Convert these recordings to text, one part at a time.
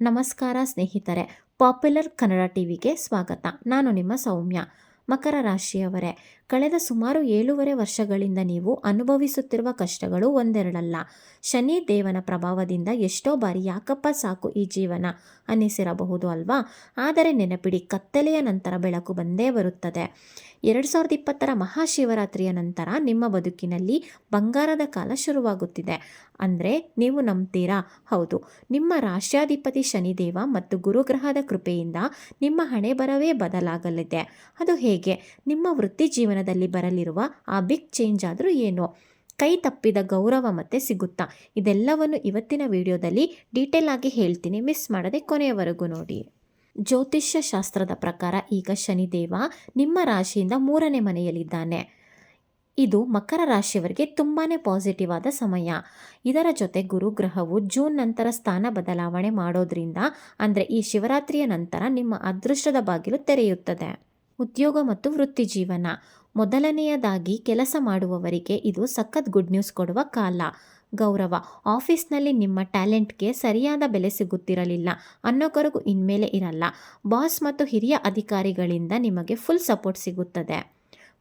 ನಮಸ್ಕಾರ ಸ್ನೇಹಿತರೆ, ಪಾಪ್ಯುಲರ್ ಕನ್ನಡ ಟಿವಿಗೆ ಸ್ವಾಗತ. ನಾನು ನಿಮ್ಮ ಸೌಮ್ಯ. ಮಕರ ರಾಶಿಯವರೇ, ಕಳೆದ ಸುಮಾರು 7.5 ವರ್ಷಗಳಿಂದ ನೀವು ಅನುಭವಿಸುತ್ತಿರುವ ಕಷ್ಟಗಳು ಒಂದೆರಡಲ್ಲ. ಶನಿ ದೇವನ ಪ್ರಭಾವದಿಂದ ಎಷ್ಟೋ ಬಾರಿ ಯಾಕಪ್ಪ ಸಾಕು ಈ ಜೀವನ ಅನ್ನಿಸಿರಬಹುದು ಅಲ್ವಾ? ಆದರೆ ನೆನಪಿಡಿ, ಕತ್ತಲೆಯ ನಂತರ ಬೆಳಕು ಬಂದೇ ಬರುತ್ತದೆ. 2020ರ ಮಹಾಶಿವರಾತ್ರಿಯ ನಂತರ ನಿಮ್ಮ ಬದುಕಿನಲ್ಲಿ ಬಂಗಾರದ ಕಾಲ ಶುರುವಾಗುತ್ತಿದೆ. ಅಂದರೆ ನೀವು ನಂಬ್ತೀರಾ? ಹೌದು, ನಿಮ್ಮ ರಾಶ್ಯಾಧಿಪತಿ ಶನಿದೇವ ಮತ್ತು ಗುರುಗ್ರಹದ ಕೃಪೆಯಿಂದ ನಿಮ್ಮ ಹಣೆಬರವೇ ಬದಲಾಗಲಿದೆ. ಅದು ಹೇಗೆ? ನಿಮ್ಮ ವೃತ್ತಿ ಜೀವನದಲ್ಲಿ ಬರಲಿರುವ ಆ ಬಿಗ್ ಚೇಂಜ್ ಆದರೂ ಏನು? ಕೈ ತಪ್ಪಿದ ಗೌರವ ಮತ್ತೆ ಸಿಗುತ್ತಾ? ಇದೆಲ್ಲವನ್ನು ಇವತ್ತಿನ ವಿಡಿಯೋದಲ್ಲಿ ಡೀಟೇಲ್ ಆಗಿ ಹೇಳ್ತೀನಿ. ಮಿಸ್ ಮಾಡದೆ ಕೊನೆಯವರೆಗೂ ನೋಡಿ. ಜ್ಯೋತಿಷ್ಯ ಶಾಸ್ತ್ರದ ಪ್ರಕಾರ ಈಗ ಶನಿದೇವ ನಿಮ್ಮ ರಾಶಿಯಿಂದ 3ನೇ ಮನೆಯಲ್ಲಿದ್ದಾನೆ. ಇದು ಮಕರ ರಾಶಿಯವರಿಗೆ ತುಂಬಾ ಪಾಸಿಟಿವ್ ಆದ ಸಮಯ. ಇದರ ಜೊತೆ ಗುರುಗ್ರಹವು ಜೂನ್ ನಂತರ ಸ್ಥಾನ ಬದಲಾವಣೆ ಮಾಡೋದ್ರಿಂದ, ಅಂದರೆ ಈ ಶಿವರಾತ್ರಿಯ ನಂತರ ನಿಮ್ಮ ಅದೃಷ್ಟದ ಬಾಗಿಲು ತೆರೆಯುತ್ತದೆ. ಉದ್ಯೋಗ ಮತ್ತು ವೃತ್ತಿ ಜೀವನ. ಮೊದಲನೆಯದಾಗಿ, ಕೆಲಸ ಮಾಡುವವರಿಗೆ ಇದು ಸಖತ್ ಗುಡ್ ನ್ಯೂಸ್ ಕೊಡುವ ಕಾಲ. ಗೌರವ. ಆಫೀಸ್ನಲ್ಲಿ ನಿಮ್ಮ ಟ್ಯಾಲೆಂಟ್ಗೆ ಸರಿಯಾದ ಬೆಲೆ ಸಿಗುತ್ತಿರಲಿಲ್ಲ ಅನ್ನೋ ಕೊರಗು ಇನ್ಮೇಲೆ ಇರಲ್ಲ. ಬಾಸ್ ಮತ್ತು ಹಿರಿಯ ಅಧಿಕಾರಿಗಳಿಂದ ನಿಮಗೆ ಫುಲ್ ಸಪೋರ್ಟ್ ಸಿಗುತ್ತದೆ.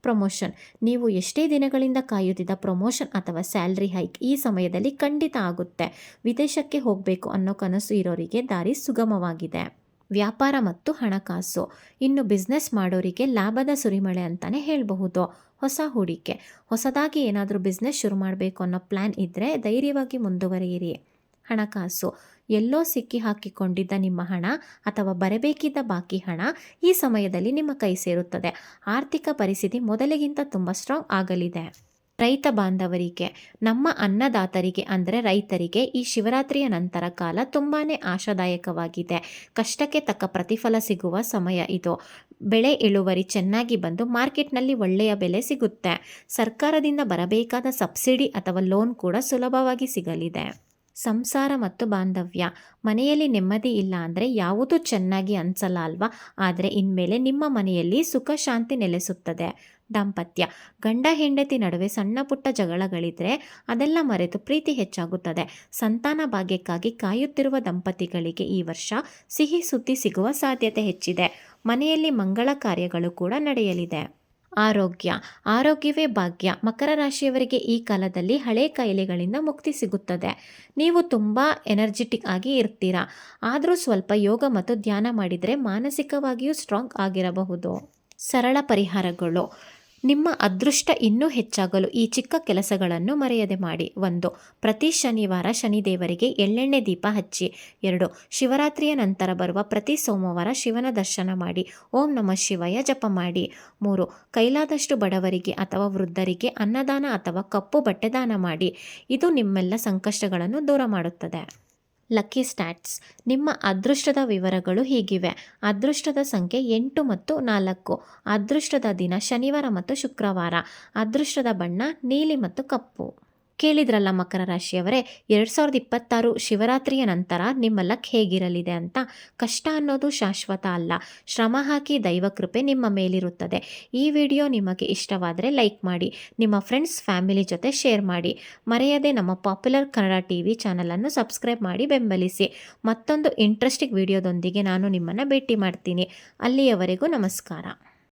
ಪ್ರಮೋಷನ್. ನೀವು ಎಷ್ಟೇ ದಿನಗಳಿಂದ ಕಾಯುತ್ತಿದ್ದ ಪ್ರಮೋಷನ್ ಅಥವಾ ಸ್ಯಾಲ್ರಿ ಹೈಕ್ ಈ ಸಮಯದಲ್ಲಿ ಖಂಡಿತ ಆಗುತ್ತೆ. ವಿದೇಶಕ್ಕೆ ಹೋಗಬೇಕು ಅನ್ನೋ ಕನಸು ಇರೋರಿಗೆ ದಾರಿ ಸುಗಮವಾಗಿದೆ. ವ್ಯಾಪಾರ ಮತ್ತು ಹಣಕಾಸು. ಇನ್ನು ಬಿಸ್ನೆಸ್ ಮಾಡೋರಿಗೆ ಲಾಭದ ಸುರಿಮಳೆ ಅಂತಲೇ ಹೇಳಬಹುದು. ಹೊಸ ಹೂಡಿಕೆ. ಹೊಸದಾಗಿ ಏನಾದರೂ ಬಿಸ್ನೆಸ್ ಶುರು ಮಾಡಬೇಕು ಅನ್ನೋ ಪ್ಲ್ಯಾನ್ ಇದ್ದರೆ ಧೈರ್ಯವಾಗಿ ಮುಂದುವರಿಯಿರಿ. ಹಣಕಾಸು. ಎಲ್ಲೋ ಸಿಕ್ಕಿ ಹಾಕಿಕೊಂಡಿದ್ದ ನಿಮ್ಮ ಹಣ ಅಥವಾ ಬರಬೇಕಿದ್ದ ಬಾಕಿ ಹಣ ಈ ಸಮಯದಲ್ಲಿ ನಿಮ್ಮ ಕೈ ಸೇರುತ್ತದೆ. ಆರ್ಥಿಕ ಪರಿಸ್ಥಿತಿ ಮೊದಲಿಗಿಂತ ತುಂಬ ಸ್ಟ್ರಾಂಗ್ ಆಗಲಿದೆ. ರೈತ ಬಾಂಧವರಿಗೆ, ನಮ್ಮ ಅನ್ನದಾತರಿಗೆ ಅಂದರೆ ರೈತರಿಗೆ ಈ ಶಿವರಾತ್ರಿಯ ನಂತರ ಕಾಲ ತುಂಬಾ ಆಶಾದಾಯಕವಾಗಿದೆ. ಕಷ್ಟಕ್ಕೆ ತಕ್ಕ ಪ್ರತಿಫಲ ಸಿಗುವ ಸಮಯ ಇದು. ಬೆಳೆ ಇಳುವರಿ ಚೆನ್ನಾಗಿ ಬಂದು ಮಾರ್ಕೆಟ್ನಲ್ಲಿ ಒಳ್ಳೆಯ ಬೆಲೆ ಸಿಗುತ್ತೆ. ಸರ್ಕಾರದಿಂದ ಬರಬೇಕಾದ ಸಬ್ಸಿಡಿ ಅಥವಾ ಲೋನ್ ಕೂಡ ಸುಲಭವಾಗಿ ಸಿಗಲಿದೆ. ಸಂಸಾರ ಮತ್ತು ಬಾಂಧವ್ಯ. ಮನೆಯಲ್ಲಿ ನೆಮ್ಮದಿ ಇಲ್ಲ ಅಂದರೆ ಯಾವುದೂ ಚೆನ್ನಾಗಿ ಅನ್ಸಲ್ಲ ಅಲ್ವಾ? ಆದರೆ ಇನ್ಮೇಲೆ ನಿಮ್ಮ ಮನೆಯಲ್ಲಿ ಸುಖ ಶಾಂತಿ ನೆಲೆಸುತ್ತದೆ. ದಾಂಪತ್ಯ. ಗಂಡ ಹೆಂಡತಿ ನಡುವೆ ಸಣ್ಣ ಪುಟ್ಟ ಜಗಳಗಳಿದ್ರೆ ಅದೆಲ್ಲ ಮರೆತು ಪ್ರೀತಿ ಹೆಚ್ಚಾಗುತ್ತದೆ. ಸಂತಾನ ಭಾಗ್ಯಕ್ಕಾಗಿ ಕಾಯುತ್ತಿರುವ ದಂಪತಿಗಳಿಗೆ ಈ ವರ್ಷ ಸಿಹಿ ಸುದ್ದಿ ಸಿಗುವ ಸಾಧ್ಯತೆ ಹೆಚ್ಚಿದೆ. ಮನೆಯಲ್ಲಿ ಮಂಗಳ ಕಾರ್ಯಗಳು ಕೂಡ ನಡೆಯಲಿದೆ. ಆರೋಗ್ಯ. ಆರೋಗ್ಯವೇ ಭಾಗ್ಯ. ಮಕರ ರಾಶಿಯವರಿಗೆ ಈ ಕಾಲದಲ್ಲಿ ಹಳೆ ಕಾಯಿಲೆಗಳಿಂದ ಮುಕ್ತಿ ಸಿಗುತ್ತದೆ. ನೀವು ತುಂಬ ಎನರ್ಜೆಟಿಕ್ ಆಗಿ ಇರ್ತೀರಾ. ಆದರೂ ಸ್ವಲ್ಪ ಯೋಗ ಮತ್ತು ಧ್ಯಾನ ಮಾಡಿದರೆ ಮಾನಸಿಕವಾಗಿಯೂ ಸ್ಟ್ರಾಂಗ್ ಆಗಿರಬಹುದು. ಸರಳ ಪರಿಹಾರಗಳು. ನಿಮ್ಮ ಅದೃಷ್ಟ ಇನ್ನೂ ಹೆಚ್ಚಾಗಲು ಈ ಚಿಕ್ಕ ಕೆಲಸಗಳನ್ನು ಮರೆಯದೆ ಮಾಡಿ. 1. ಪ್ರತಿ ಶನಿವಾರ ಶನಿದೇವರಿಗೆ ಎಳ್ಳೆಣ್ಣೆ ದೀಪ ಹಚ್ಚಿ. 2. ಶಿವರಾತ್ರಿಯ ನಂತರ ಬರುವ ಪ್ರತಿ ಸೋಮವಾರ ಶಿವನ ದರ್ಶನ ಮಾಡಿ ಓಂ ನಮಃ ಶಿವಾಯ ಜಪ ಮಾಡಿ. 3. ಕೈಲಾದಷ್ಟು ಬಡವರಿಗೆ ಅಥವಾ ವೃದ್ಧರಿಗೆ ಅನ್ನದಾನ ಅಥವಾ ಕಪ್ಪು ಬಟ್ಟೆ ದಾನ ಮಾಡಿ. ಇದು ನಿಮ್ಮೆಲ್ಲ ಸಂಕಷ್ಟಗಳನ್ನು ದೂರ ಮಾಡುತ್ತದೆ. Lucky stats. ನಿಮ್ಮ ಅದೃಷ್ಟದ ವಿವರಗಳು ಹೀಗಿವೆ. ಅದೃಷ್ಟದ ಸಂಖ್ಯೆ 8 ಮತ್ತು 4. ಅದೃಷ್ಟದ ದಿನ ಶನಿವಾರ ಮತ್ತು ಶುಕ್ರವಾರ. ಅದೃಷ್ಟದ ಬಣ್ಣ ನೀಲಿ ಮತ್ತು ಕಪ್ಪು. ಕೇಳಿದ್ರಲ್ಲ ಮಕರ ರಾಶಿಯವರೇ, 2026 ಶಿವರಾತ್ರಿಯ ನಂತರ ನಿಮ್ಮ ಲಕ್ ಹೇಗಿರಲಿದೆ ಅಂತ. ಕಷ್ಟ ಅನ್ನೋದು ಶಾಶ್ವತ ಅಲ್ಲ. ಶ್ರಮ ಹಾಕಿ ದೈವಕೃಪೆ ನಿಮ್ಮ ಮೇಲಿರುತ್ತದೆ. ಈ ವಿಡಿಯೋ ನಿಮಗೆ ಇಷ್ಟವಾದರೆ ಲೈಕ್ ಮಾಡಿ, ನಿಮ್ಮ ಫ್ರೆಂಡ್ಸ್ ಫ್ಯಾಮಿಲಿ ಜೊತೆ ಶೇರ್ ಮಾಡಿ. ಮರೆಯದೆ ನಮ್ಮ ಪಾಪ್ಯುಲರ್ ಕನ್ನಡ ಟಿವಿ ಚಾನಲನ್ನು ಸಬ್ಸ್ಕ್ರೈಬ್ ಮಾಡಿ ಬೆಂಬಲಿಸಿ. ಮತ್ತೊಂದು ಇಂಟ್ರೆಸ್ಟಿಂಗ್ ವಿಡಿಯೋದೊಂದಿಗೆ ನಾನು ನಿಮ್ಮನ್ನು ಭೇಟಿ ಮಾಡ್ತೀನಿ. ಅಲ್ಲಿಯವರೆಗೂ ನಮಸ್ಕಾರ.